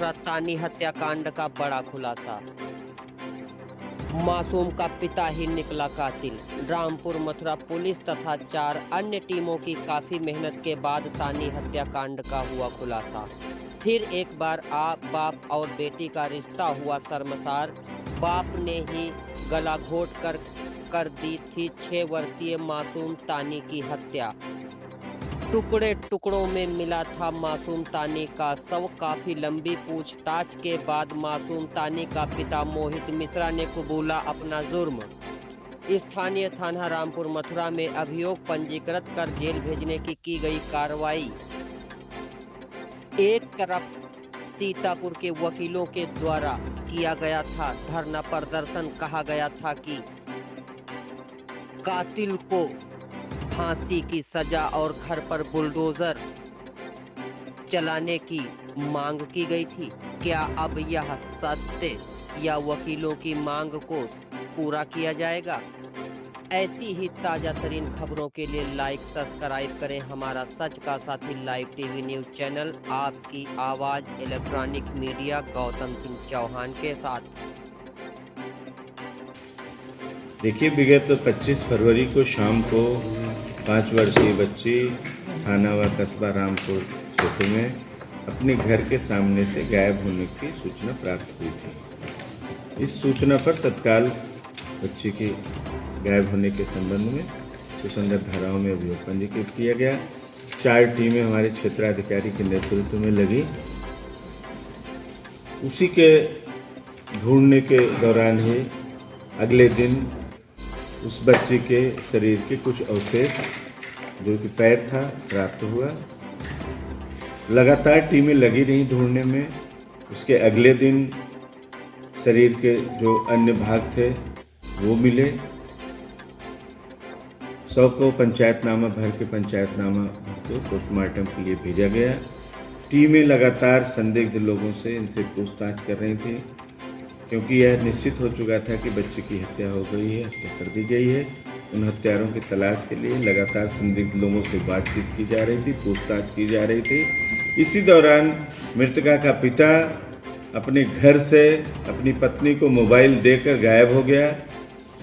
मथुरा तानी हत्याकांड का बड़ा खुलासा। मासूम का पिता ही निकला कातिल। रामपुर मथुरा पुलिस तथा 4 अन्य टीमों की काफी मेहनत के बाद तानी हत्याकांड का हुआ खुलासा। फिर एक बार बाप और बेटी का रिश्ता हुआ शर्मसार। बाप ने ही गला घोट कर दी थी 6 वर्षीय मासूम तानी की हत्या। टुकड़े टुकड़ों में मिला था मासूम तानी का शव। काफी लंबी पूछताछ के बाद मासूम तानी का पिता मोहित मिश्रा ने कबूला अपना जुर्म। स्थानीय थाना रामपुर मथुरा में अभियोग पंजीकृत कर जेल भेजने की गई कार्रवाई। एक तरफ सीतापुर के वकीलों के द्वारा किया गया था धरना प्रदर्शन। कहा गया था कि कातिल को फांसी की सजा और घर पर बुलडोजर चलाने की मांग की गई थी। क्या अब यह सत्य या वकीलों की मांग को पूरा किया जाएगा? ऐसी ही ताजा तरीन खबरों के लिए लाइक सब्सक्राइब करें हमारा सच का साथी लाइव टीवी न्यूज चैनल। आपकी आवाज इलेक्ट्रॉनिक मीडिया गौतम सिंह चौहान के साथ। देखिए, विगत 25 फरवरी को शाम को 5 वर्षीय बच्ची थाना व कस्बा रामपुर क्षेत्र में अपने घर के सामने से गायब होने की सूचना प्राप्त हुई थी। इस सूचना पर तत्काल बच्ची के गायब होने के संबंध में सुसंगत धाराओं में अभियोग पंजीकृत किया गया। 4 टीमें हमारे क्षेत्राधिकारी के नेतृत्व में लगी। उसी के ढूंढने के दौरान ही अगले दिन उस बच्चे के शरीर के कुछ अवशेष जो कि पैर था प्राप्त हुआ। लगातार टीमें लगी रहीं ढूंढने में। उसके अगले दिन शरीर के जो अन्य भाग थे वो मिले। शव को पंचायतनामा भर के पोस्टमार्टम के लिए भेजा गया। टीमें लगातार संदिग्ध लोगों से इनसे पूछताछ कर रही थी, क्योंकि यह निश्चित हो चुका था कि बच्चे की हत्या हो गई है, हत्या कर दी गई है। उन हत्यारों की तलाश के लिए लगातार संदिग्ध लोगों से बातचीत की जा रही थी, पूछताछ की जा रही थी। इसी दौरान मृतका का पिता अपने घर से अपनी पत्नी को मोबाइल देकर गायब हो गया।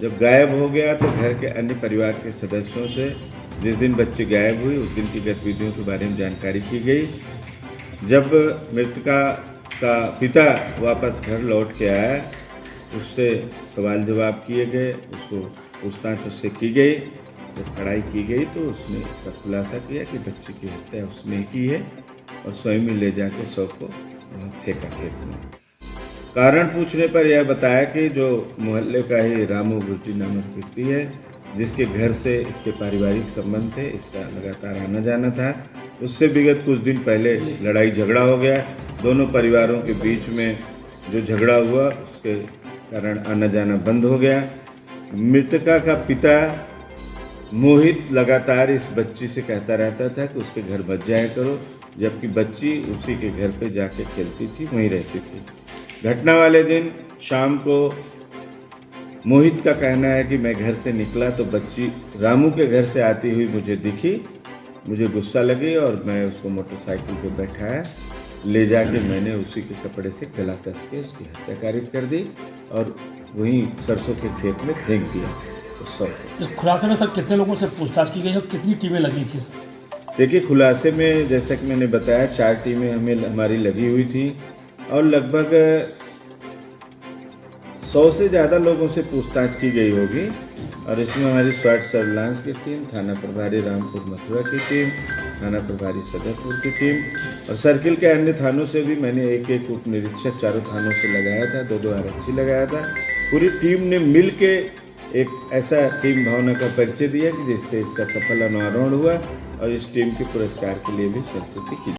जब गायब हो गया तो घर के अन्य परिवार के सदस्यों से जिस दिन बच्ची गायब हुई उस दिन की गतिविधियों के बारे में जानकारी की गई। जब मृतका का पिता वापस घर लौट के आया, उससे सवाल जवाब किए गए, उसको पूछताछ उससे की गई। जब पढ़ाई की गई तो उसने इसका खुलासा किया कि बच्चे की हत्या उसने की है और स्वयं ही ले जाके शव को वहाँ फेंका खेत में। कारण पूछने पर यह बताया कि जो मोहल्ले का ही रामू गुर्जी नामक व्यक्ति है, जिसके घर से इसके पारिवारिक संबंध थे, इसका लगातार आना जाना था, उससे विगत कुछ दिन पहले लड़ाई झगड़ा हो गया। दोनों परिवारों के बीच में जो झगड़ा हुआ उसके कारण आना जाना बंद हो गया। मृतका का पिता मोहित लगातार इस बच्ची से कहता रहता था कि उसके घर मत जाया करो, जबकि बच्ची उसी के घर पे जाके खेलती थी, वहीं रहती थी। घटना वाले दिन शाम को मोहित का कहना है कि मैं घर से निकला तो बच्ची रामू के घर से आती हुई मुझे दिखी। मुझे गुस्सा लगी और मैं उसको मोटरसाइकिल पे बैठाया, ले जाके मैंने उसी के कपड़े से गला कस के उसकी हत्या कारित कर दी और वहीं सरसों के खेत में फेंक दिया। इस खुलासे में सर कितने लोगों से पूछताछ की गई और कितनी टीमें लगी थी? देखिए, खुलासे में जैसा कि मैंने बताया 4 टीमें हमारी लगी हुई थी और लगभग 100 से ज़्यादा लोगों से पूछताछ की गई होगी। और इसमें हमारी स्वाट सर्विलांस की टीम, थाना प्रभारी रामपुर मथुरा की टीम, थाना प्रभारी सदरपुर की टीम और सर्किल के अन्य थानों से भी मैंने एक उप निरीक्षक चारों थानों से लगाया था, 2 आरक्षी लगाया था। पूरी टीम ने मिल के एक ऐसा टीम भावना का परिचय दिया कि जिससे इसका सफल अनावरण हुआ और इस टीम के पुरस्कार के लिए भी संस्तुति की।